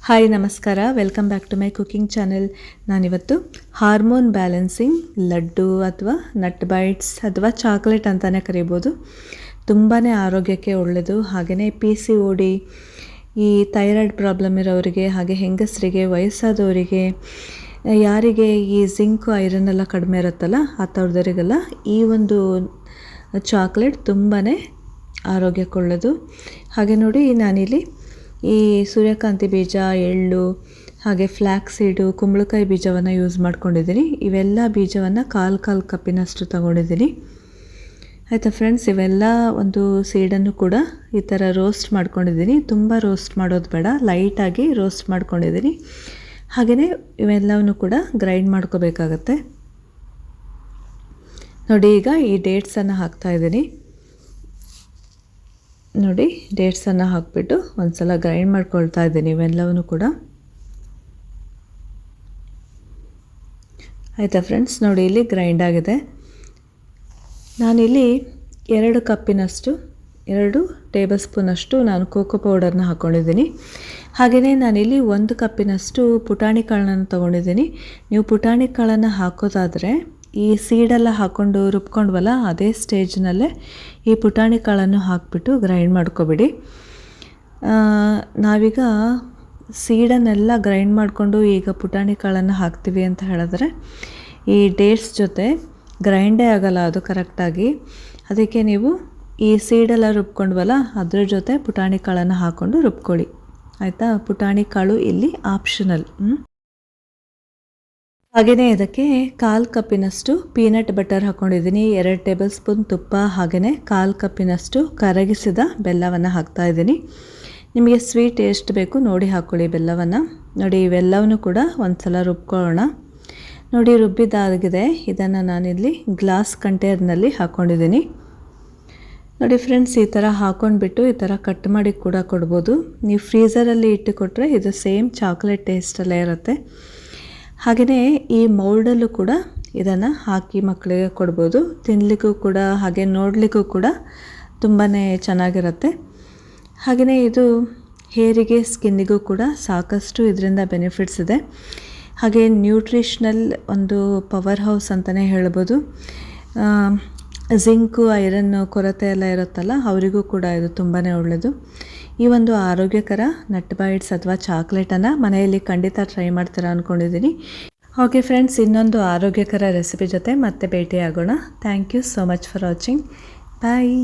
Hi ನಮಸ್ಕಾರ, welcome back to my cooking channel. ನಾನಿವತ್ತು hormone balancing laddu ಅಥವಾ ನಟ್ ಬೈಟ್ಸ್ ಅಥವಾ ಚಾಕ್ಲೇಟ್ ಅಂತಲೇ ಕರಿಬೋದು. ತುಂಬಾ ಆರೋಗ್ಯಕ್ಕೆ ಒಳ್ಳೆಯದು. ಹಾಗೆಯೇ PCOD, ಈ ಥೈರಾಯ್ಡ್ ಪ್ರಾಬ್ಲಮ್ ಇರೋರಿಗೆ, ಹಾಗೆ ಹೆಂಗಸರಿಗೆ, ವಯಸ್ಸಾದವರಿಗೆ, ಯಾರಿಗೆ ಈ ಜಿಂಕು ಐರನ್ ಎಲ್ಲ ಕಡಿಮೆ ಇರುತ್ತಲ್ಲ ಅಂಥವ್ರದವರಿಗೆಲ್ಲ ಈ ಒಂದು ಚಾಕ್ಲೇಟ್ ತುಂಬಾ ಆರೋಗ್ಯಕ್ಕೆ ಒಳ್ಳೆಯದು. ಹಾಗೆ ನೋಡಿ, ನಾನಿಲ್ಲಿ ಈ ಸೂರ್ಯಕಾಂತಿ ಬೀಜ, ಎಳ್ಳು, ಹಾಗೆ ಫ್ಲ್ಯಾಕ್ಸ್ ಸೀಡು, ಕುಂಬಳಕಾಯಿ ಬೀಜವನ್ನು ಯೂಸ್ ಮಾಡ್ಕೊಂಡಿದ್ದೀನಿ. ಇವೆಲ್ಲ ಬೀಜವನ್ನು ಕಾಲು ಕಪ್ಪಿನಷ್ಟು ತೊಗೊಂಡಿದ್ದೀನಿ. ಆಯಿತಾ ಫ್ರೆಂಡ್ಸ್, ಇವೆಲ್ಲ ಒಂದು ಸೀಡನ್ನು ಕೂಡ ಈ ಥರ ರೋಸ್ಟ್ ಮಾಡ್ಕೊಂಡಿದ್ದೀನಿ. ತುಂಬ ರೋಸ್ಟ್ ಮಾಡೋದು ಬೇಡ, ಲೈಟಾಗಿ ರೋಸ್ಟ್ ಮಾಡ್ಕೊಂಡಿದ್ದೀನಿ. ಹಾಗೆಯೇ ಇವೆಲ್ಲವನ್ನು ಕೂಡ ಗ್ರೈಂಡ್ ಮಾಡ್ಕೋಬೇಕಾಗತ್ತೆ. ನೋಡಿ, ಈಗ ಈ ಡೇಟ್ಸನ್ನು ಹಾಕ್ತಾಯಿದ್ದೀನಿ. ನೋಡಿ, ಡೇಟ್ಸನ್ನು ಹಾಕಿಬಿಟ್ಟು ಒಂದು ಸಲ ಗ್ರೈಂಡ್ ಮಾಡ್ಕೊಳ್ತಾ ಇದ್ದೀನಿ ಇವೆಲ್ಲವೂ ಕೂಡ. ಆಯಿತಾ ಫ್ರೆಂಡ್ಸ್, ನೋಡಿ ಇಲ್ಲಿ ಗ್ರೈಂಡ್ ಆಗಿದೆ. ನಾನಿಲ್ಲಿ 2 ಟೇಬಲ್ ಸ್ಪೂನಷ್ಟು ನಾನು ಕೋಕೋ ಪೌಡರ್ನ ಹಾಕ್ಕೊಂಡಿದ್ದೀನಿ. ಹಾಗೆಯೇ ನಾನಿಲ್ಲಿ 1 ಕಪ್ಪಿನಷ್ಟು ಪುಟಾಣಿ ಕಾಳನ್ನು ತೊಗೊಂಡಿದ್ದೀನಿ. ನೀವು ಪುಟಾಣಿ ಕಾಳನ್ನು ಹಾಕೋದಾದರೆ ಈ ಸೀಡೆಲ್ಲ ಹಾಕ್ಕೊಂಡು ರುಬ್ಕೊಂಡ್ವಲ್ಲ, ಅದೇ ಸ್ಟೇಜ್ನಲ್ಲೇ ಈ ಪುಟಾಣಿ ಕಾಳನ್ನು ಹಾಕಿಬಿಟ್ಟು ಗ್ರೈಂಡ್ ಮಾಡ್ಕೊಬಿಡಿ. ನಾವೀಗ ಸೀಡನ್ನೆಲ್ಲ ಗ್ರೈಂಡ್ ಮಾಡಿಕೊಂಡು ಈಗ ಪುಟಾಣಿ ಕಾಳನ್ನು ಹಾಕ್ತೀವಿ ಅಂತ ಹೇಳಿದ್ರೆ ಈ ಡೇಟ್ಸ್ ಜೊತೆ ಗ್ರೈಂಡೇ ಆಗೋಲ್ಲ ಅದು ಕರೆಕ್ಟಾಗಿ. ಅದಕ್ಕೆ ನೀವು ಈ ಸೀಡೆಲ್ಲ ರುಬ್ಕೊಂಡ್ವಲ್ಲ ಅದ್ರ ಜೊತೆ ಪುಟಾಣಿ ಕಾಳನ್ನು ಹಾಕ್ಕೊಂಡು ರುಬ್ಕೊಳ್ಳಿ. ಆಯಿತಾ? ಪುಟಾಣಿ ಕಾಳು ಇಲ್ಲಿ ಆಪ್ಷನಲ್. ಹಾಗೆಯೇ ಇದಕ್ಕೆ 1/4 ಕಪ್ಪಿನಷ್ಟು ಪೀನಟ್ ಬಟರ್ ಹಾಕ್ಕೊಂಡಿದ್ದೀನಿ, 2 ಟೇಬಲ್ ಸ್ಪೂನ್ ತುಪ್ಪ, ಹಾಗೆಯೇ 1/4 ಕಪ್ಪಿನಷ್ಟು ಕರಗಿಸಿದ ಬೆಲ್ಲವನ್ನು ಹಾಕ್ತಾಯಿದ್ದೀನಿ. ನಿಮಗೆ ಸ್ವೀಟ್ ಎಷ್ಟು ಬೇಕು ನೋಡಿ ಹಾಕ್ಕೊಳ್ಳಿ ಬೆಲ್ಲವನ್ನು. ನೋಡಿ, ಇವೆಲ್ಲವನ್ನೂ ಕೂಡ ಒಂದು ಸಲ ರುಬ್ಕೊಳ್ಳೋಣ. ನೋಡಿ, ರುಬ್ಬಿದಾಗಿದೆ. ಇದನ್ನು ನಾನಿಲ್ಲಿ ಗ್ಲಾಸ್ ಕಂಟೇನರ್ನಲ್ಲಿ ಹಾಕ್ಕೊಂಡಿದ್ದೀನಿ. ನೋಡಿ ಫ್ರೆಂಡ್ಸ್, ಈ ಥರ ಹಾಕ್ಕೊಂಡ್ಬಿಟ್ಟು ಈ ಥರ ಕಟ್ ಮಾಡಿ ಕೂಡ ಕೊಡ್ಬೋದು. ನೀವು ಫ್ರೀಝರಲ್ಲಿ ಇಟ್ಟು ಕೊಟ್ಟರೆ ಇದು ಸೇಮ್ ಚಾಕ್ಲೇಟ್ ಟೇಸ್ಟಲ್ಲೇ ಇರುತ್ತೆ. ಹಾಗೆಯೇ ಈ ಮೌಲ್ಡಲ್ಲೂ ಕೂಡ ಇದನ್ನು ಹಾಕಿ ಮಕ್ಕಳಿಗೆ ಕೊಡ್ಬೋದು. ತಿನ್ನಲಿಕ್ಕೂ ಕೂಡ ಹಾಗೆ ನೋಡಲಿಕ್ಕೂ ಕೂಡ ತುಂಬಾ ಚೆನ್ನಾಗಿರುತ್ತೆ. ಹಾಗೆಯೇ ಇದು ಹೇರಿಗೆ, ಸ್ಕಿನ್ನಿಗೂ ಕೂಡ ಸಾಕಷ್ಟು ಇದರಿಂದ ಬೆನಿಫಿಟ್ಸ್ ಇದೆ. ಹಾಗೆ ನ್ಯೂಟ್ರಿಷ್ನಲ್ ಒಂದು ಪವರ್ ಹೌಸ್ ಅಂತಲೇ ಹೇಳ್ಬೋದು. ಜಿಂಕು, ಐರನ್ ಕೊರತೆ ಎಲ್ಲ ಇರುತ್ತಲ್ಲ ಅವರಿಗೂ ಕೂಡ ಇದು ತುಂಬಾ ಒಳ್ಳೆಯದು. ಈ ಒಂದು ಆರೋಗ್ಯಕರ ನಟ್ ಬೈಟ್ಸ್ ಅಥವಾ ಚಾಕ್ಲೇಟನ್ನು ಮನೆಯಲ್ಲಿ ಖಂಡಿತ ಟ್ರೈ ಮಾಡ್ತೀರಾ ಅಂದ್ಕೊಂಡಿದ್ದೀನಿ. ಓಕೆ ಫ್ರೆಂಡ್ಸ್, ಇನ್ನೊಂದು ಆರೋಗ್ಯಕರ ರೆಸಿಪಿ ಜೊತೆ ಮತ್ತೆ ಭೇಟಿಯಾಗೋಣ. Thank you so much for watching. Bye.